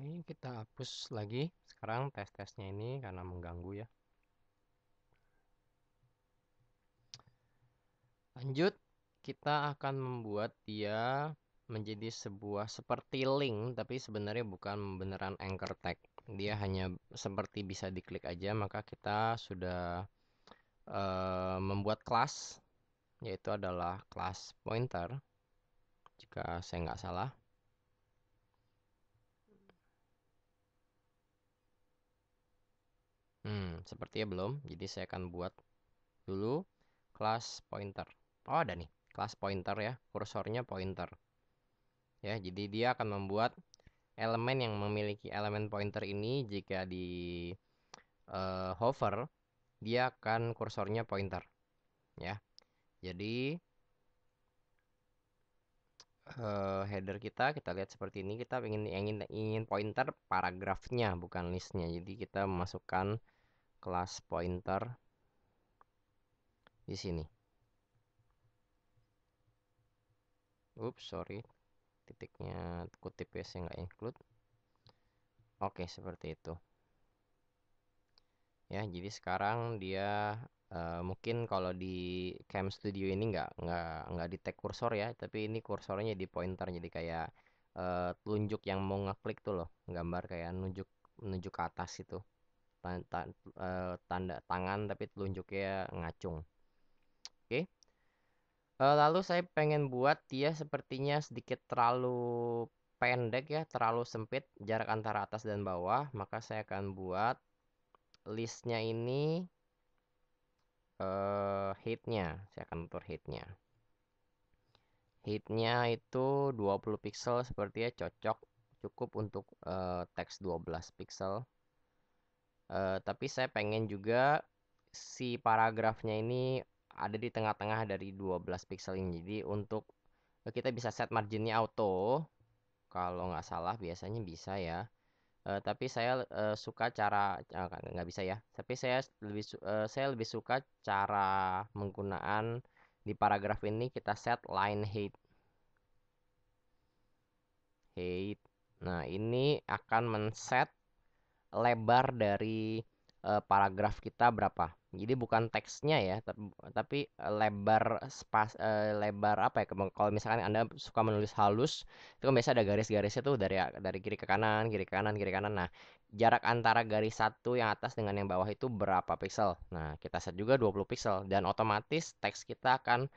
Oke, kita hapus lagi sekarang tes-tesnya ini karena mengganggu ya. Lanjut, kita akan membuat dia menjadi sebuah seperti link, tapi sebenarnya bukan beneran anchor tag. Dia hanya seperti bisa diklik aja, maka kita sudah membuat kelas, yaitu adalah kelas pointer, jika saya nggak salah. Sepertinya belum, jadi saya akan buat dulu kelas pointer. Oh, ada nih, kelas pointer ya, kursornya pointer. Ya, jadi dia akan membuat elemen yang memiliki elemen pointer ini jika di hover, dia akan kursornya pointer, ya. Jadi header kita lihat seperti ini. Kita ingin pointer paragrafnya, bukan listnya. Jadi kita memasukkan kelas pointer di sini. Oops, sorry, titiknya kutip ya, saya nggak include. Oke, seperti itu. Ya, jadi sekarang dia mungkin kalau di Cam Studio ini nggak di tag kursor ya, tapi ini kursornya di pointer, jadi kayak telunjuk yang mau ngeklik tuh loh, gambar kayak nunjuk menunjuk ke atas itu, tanda tangan tapi telunjuknya ngacung. Oke. Lalu saya pengen buat dia sepertinya sedikit terlalu pendek ya, terlalu sempit jarak antara atas dan bawah, maka saya akan buat listnya ini height-nya. Saya akan atur height-nya. Height-nya itu 20 pixel sepertinya cocok, cukup untuk teks 12 pixel. Tapi saya pengen juga si paragrafnya ini ada di tengah-tengah dari 12 pixel ini. Jadi untuk kita bisa set marginnya auto. Kalau nggak salah biasanya bisa ya. Tapi saya suka cara nggak bisa ya. Tapi saya lebih suka cara menggunaan di paragraf ini kita set line height. Nah, ini akan men-set lebar dari paragraf kita berapa. Jadi bukan teksnya ya, tapi lebar apa ya? Kalau misalkan Anda suka menulis halus, itu kan biasa ada garis-garisnya tuh dari kiri ke kanan, kiri ke kanan, kiri ke kanan. Nah, jarak antara garis satu yang atas dengan yang bawah itu berapa pixel? Nah, kita set juga 20 pixel dan otomatis teks kita akan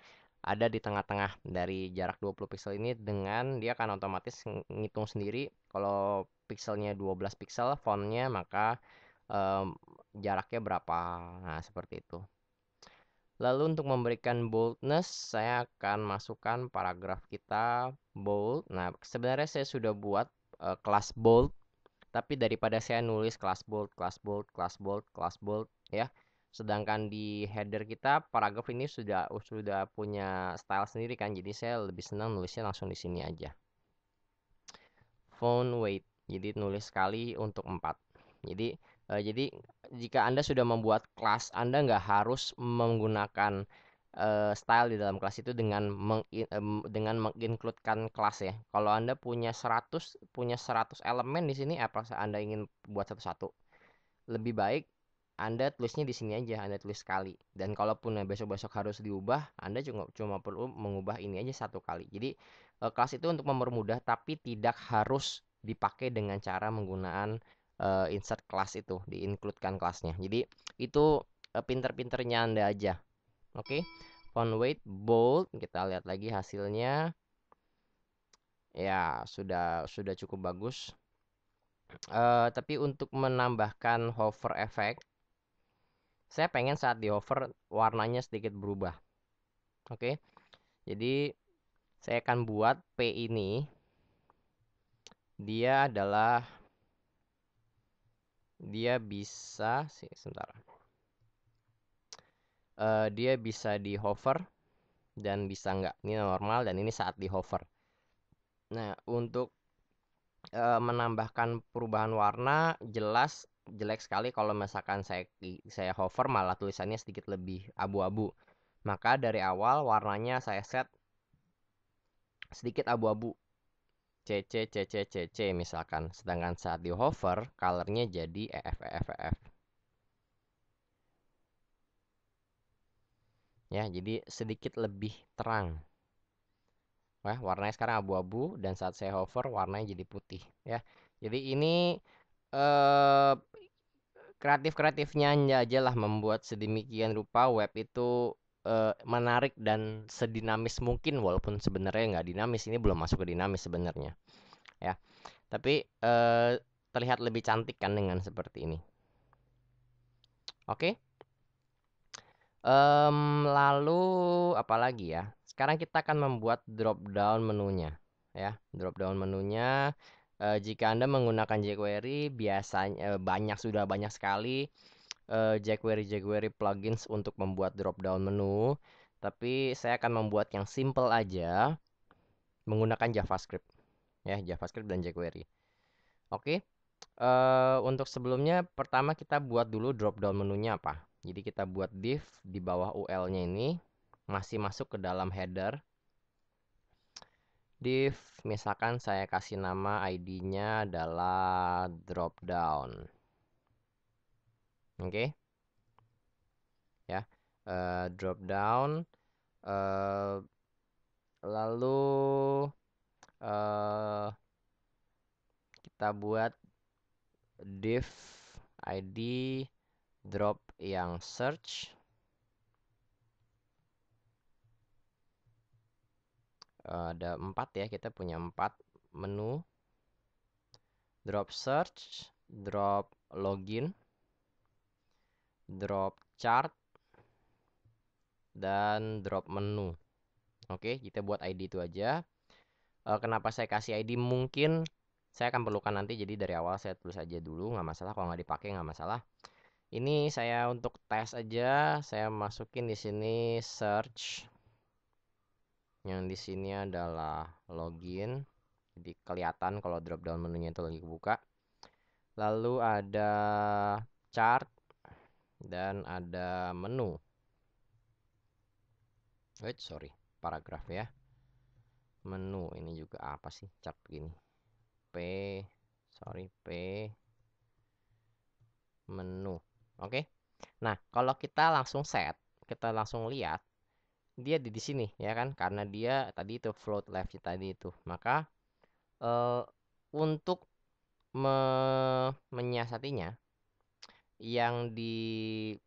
ada di tengah-tengah dari jarak 20 pixel ini, dengan dia akan otomatis ngitung sendiri kalau pixelnya 12 pixel fontnya, maka em, jaraknya berapa. Nah, seperti itu. Lalu untuk memberikan boldness, saya akan masukkan paragraf kita bold. Nah, sebenarnya saya sudah buat kelas bold, tapi daripada saya nulis kelas bold, kelas bold, kelas bold, kelas bold ya. Sedangkan di header kita paragraf ini sudah punya style sendiri kan. Jadi saya lebih senang nulisnya langsung di sini aja. Font weight. Jadi nulis sekali untuk 4. Jadi jika Anda sudah membuat kelas, Anda nggak harus menggunakan style di dalam kelas itu dengan mengincludekan kelas ya. Kalau Anda punya 100 elemen di sini, apa Anda ingin buat satu-satu? Lebih baik Anda tulisnya di sini aja, Anda tulis sekali. Dan kalaupun besok-besok harus diubah, Anda cuma cuma perlu mengubah ini aja satu kali. Jadi kelas itu untuk mempermudah, tapi tidak harus dipakai dengan cara menggunakan insert kelas itu, di-includekan kelasnya. Jadi itu pinter-pinternya Anda aja. Oke. Font weight bold, kita lihat lagi hasilnya. Ya, sudah cukup bagus. Tapi untuk menambahkan hover effect, saya pengen saat di hover warnanya sedikit berubah. Oke. Jadi saya akan buat P ini, dia adalah dia bisa sih sebentar. Dia bisa di hover dan bisa nggak. Ini normal dan ini saat di hover. Nah, untuk menambahkan perubahan warna, jelas jelek sekali kalau misalkan saya hover malah tulisannya sedikit lebih abu-abu. Maka dari awal warnanya saya set sedikit abu-abu. CC CC CC misalkan. Sedangkan saat di hover, colornya jadi EF EF EF. Ya, jadi sedikit lebih terang. Wah, warnanya sekarang abu-abu dan saat saya hover warnanya jadi putih ya. Jadi ini eh kreatif-kreatifnya aja lah membuat sedemikian rupa web itu menarik dan sedinamis mungkin walaupun sebenarnya nggak dinamis. Ini belum masuk ke dinamis sebenarnya ya. Tapi terlihat lebih cantik kan dengan seperti ini. Oke. Lalu apa lagi ya? Sekarang kita akan membuat drop down menunya, ya. Drop down menunya, jika Anda menggunakan jQuery, biasanya sudah banyak sekali jQuery plugins untuk membuat drop down menu. Tapi saya akan membuat yang simple aja menggunakan JavaScript, ya, JavaScript dan jQuery. Oke. Untuk sebelumnya, pertama kita buat dulu drop down menunya apa. Jadi kita buat div di bawah UL-nya ini masih masuk ke dalam header. Div, misalkan saya kasih nama ID-nya adalah drop down. Oke, ya. Drop down. eh, Lalu eh, kita buat div ID drop yang search. Ada 4 ya, kita punya 4 menu. Drop search, drop login, drop chart, dan drop menu. Oke, kita buat ID itu aja. Kenapa saya kasih ID? Mungkin saya akan perlukan nanti, jadi dari awal saya tulis aja dulu, nggak masalah. Kalau nggak dipakai nggak masalah. Ini saya untuk tes aja, saya masukin di sini search. Yang di sini adalah login. Jadi kelihatan kalau drop down menunya itu lagi kebuka. Lalu ada chart dan ada menu. Wait, sorry, paragraf ya. Menu ini juga apa sih? Chart begini. P, sorry, P menu. Oke. Nah, kalau kita langsung set, kita langsung lihat dia di sini ya kan? Karena dia tadi itu float left tadi itu. Maka eh, untuk menyiasatinya yang di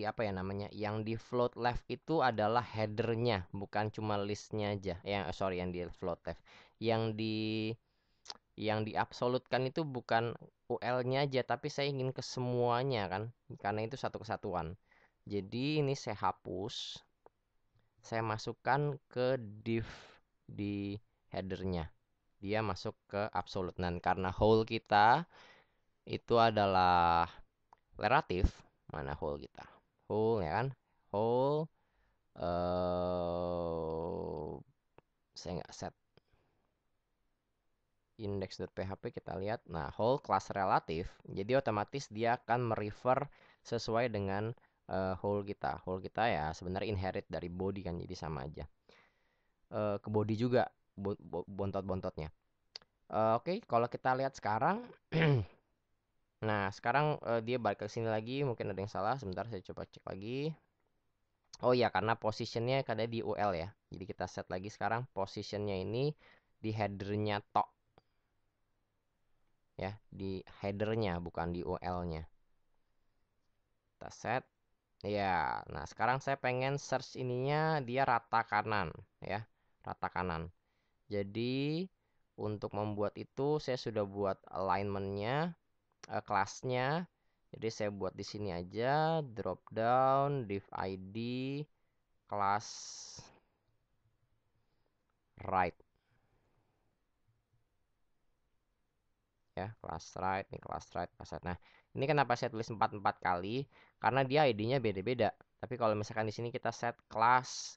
apa ya namanya, yang di float left itu adalah headernya, bukan cuma listnya aja, sorry, yang di float left, yang di absolutkan itu bukan UL-nya aja, tapi saya ingin ke semuanya kan, karena itu satu kesatuan. Jadi ini saya hapus, saya masukkan ke div di headernya, dia masuk ke absolute. Dan karena whole kita itu adalah relatif, mana whole kita, whole ya kan, whole saya nggak set index.php, kita lihat. Nah, whole kelas relatif, jadi otomatis dia akan merefer sesuai dengan whole kita. Whole kita ya sebenarnya inherit dari body kan, jadi sama aja. Ke body juga bontot-bontotnya. Oke, kalau kita lihat sekarang, nah sekarang dia balik ke sini lagi, mungkin ada yang salah. Sebentar saya coba cek lagi. Oh iya, karena positionnya ada di UL ya. Jadi kita set lagi sekarang positionnya ini di headernya tok. Ya, di headernya bukan di UL-nya. Kita set. Ya, nah sekarang saya pengen search ininya dia rata kanan ya. Rata kanan. Jadi untuk membuat itu saya sudah buat alignment-nya, kelasnya. Jadi saya buat di sini aja drop down div ID kelas right ya, kelas right nih, kelas right, kelas right. Nah, ini kenapa saya tulis 4 kali? Karena dia ID-nya beda-beda. Tapi kalau misalkan di sini kita set kelas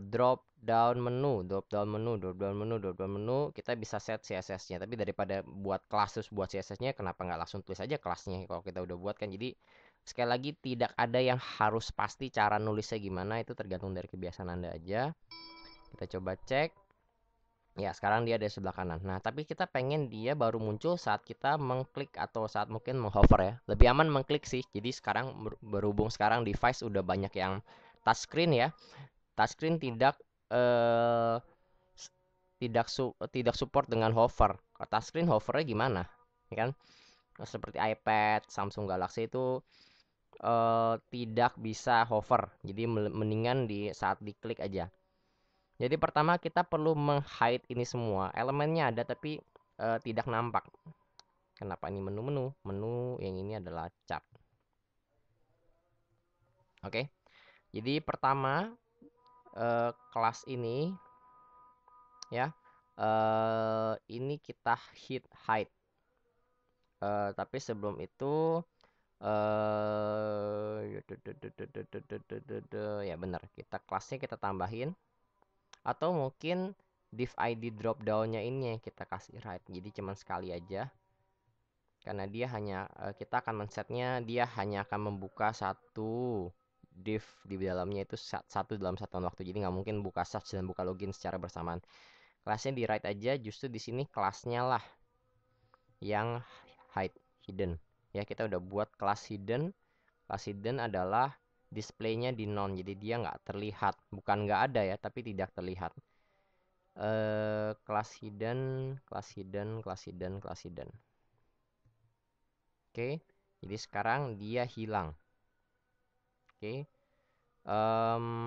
drop down menu, drop down menu, drop down menu, drop down menu, kita bisa set CSS-nya. Tapi daripada buat kelas terus buat CSS-nya, kenapa nggak langsung tulis aja kelasnya kalau kita udah buat kan? Jadi sekali lagi tidak ada yang harus pasti cara nulisnya gimana, itu tergantung dari kebiasaan Anda aja. Kita coba cek. Ya, sekarang dia ada di sebelah kanan. Nah, tapi kita pengen dia baru muncul saat kita mengklik atau saat mungkin menghover ya. Lebih aman mengklik sih. Jadi sekarang berhubung sekarang device udah banyak yang touchscreen ya. Touchscreen eh tidak support dengan hover. Kalau touchscreen hovernya gimana? Ya kan? Nah, seperti iPad, Samsung Galaxy itu tidak bisa hover. Jadi mendingan di saat diklik aja. Jadi pertama kita perlu meng-hide ini semua. Elemennya ada tapi tidak nampak. Kenapa ini menu-menu? Menu yang ini adalah chart. Oke. Jadi pertama kelas ini ya ini kita hide. Tapi sebelum itu ya benar, kita kelasnya kita tambahin atau mungkin div ID drop down-nya ini yang kita kasih hide. Jadi cuman sekali aja. Karena dia hanya kita akan men-setnya dia hanya akan membuka satu div di dalamnya itu satu dalam satuan waktu. Jadi nggak mungkin buka search dan buka login secara bersamaan. Kelasnya di write aja, justru di sini kelasnya lah yang hidden. Ya, kita udah buat kelas hidden. Kelas hidden adalah displaynya di none, jadi dia nggak terlihat. Bukan nggak ada ya, tapi tidak terlihat. Kelas hidden, kelas hidden, kelas hidden, kelas hidden. Oke, jadi sekarang dia hilang. Oke,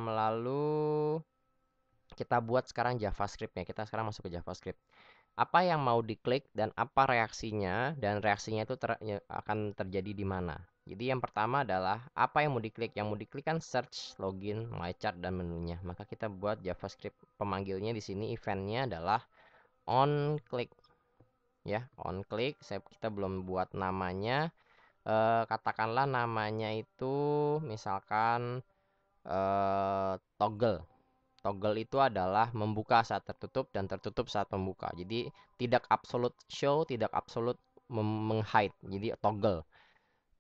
lalu kita buat sekarang JavaScript-nya. Kita sekarang masuk ke JavaScript. Apa yang mau diklik dan apa reaksinya, dan reaksinya itu akan terjadi di mana. Jadi yang pertama adalah apa yang mau diklik. Yang mau diklik kan search, login, my chart, dan menunya. Maka kita buat JavaScript pemanggilnya di sini eventnya adalah on click. Ya, on click. Kita belum buat namanya. Katakanlah namanya itu misalkan toggle. Toggle itu adalah membuka saat tertutup dan tertutup saat membuka. Jadi tidak absolute show, tidak absolute menghide. Jadi toggle.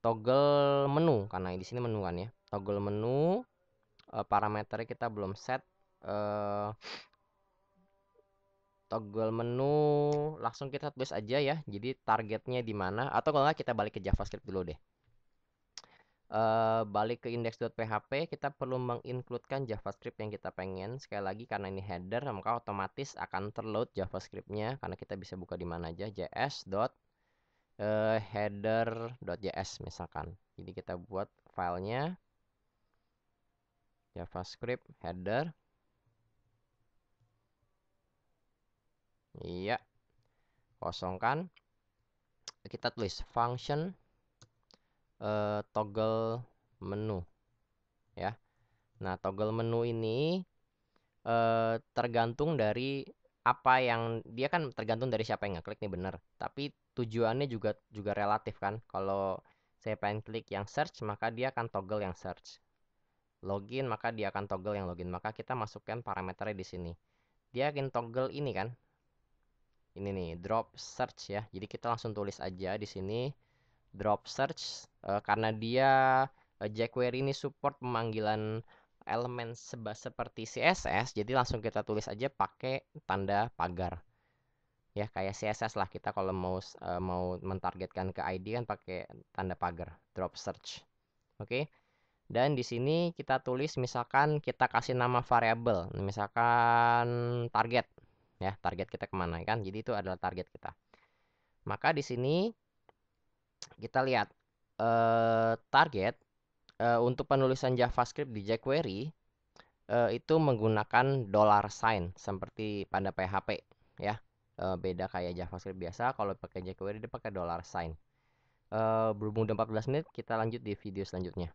Toggle menu karena di sini menu kan ya. Toggle menu parameternya kita belum set. eh, Toggle menu langsung kita tulis aja ya. Jadi targetnya di mana? Atau kalau nggak kita balik ke JavaScript dulu deh. Balik ke index.php, kita perlu mengincludekan JavaScript yang kita pengen. Sekali lagi karena ini header, maka otomatis akan terload JavaScript-nya karena kita bisa buka di mana aja js.header.js misalkan. Jadi kita buat filenya JavaScript header. Iya, kosongkan. Kita tulis function toggle menu ya. Nah, toggle menu ini tergantung dari apa yang dia kan tergantung dari siapa yang ngeklik nih bener. Tapi tujuannya juga relatif kan. Kalau saya pengen klik yang search maka dia akan toggle yang search. Login maka dia akan toggle yang login. Maka kita masukkan parameternya di sini. Dia akan toggle ini kan. Ini nih drop search ya. Jadi kita langsung tulis aja di sini drop search karena dia jQuery ini support pemanggilan elemen seperti CSS, jadi langsung kita tulis aja pakai tanda pagar. Ya, kayak CSS lah kita kalau mau mentargetkan ke ID kan pakai tanda pagar, drop search. Oke. Dan di sini kita tulis misalkan kita kasih nama variabel, misalkan target. Ya, target kita kemana kan? Jadi itu adalah target kita. Maka di sini kita lihat target untuk penulisan JavaScript di jQuery itu menggunakan dollar sign seperti pada PHP ya. Beda kayak JavaScript biasa, kalau pakai jQuery dia pakai dollar sign. Berhubung udah 14 menit, kita lanjut di video selanjutnya.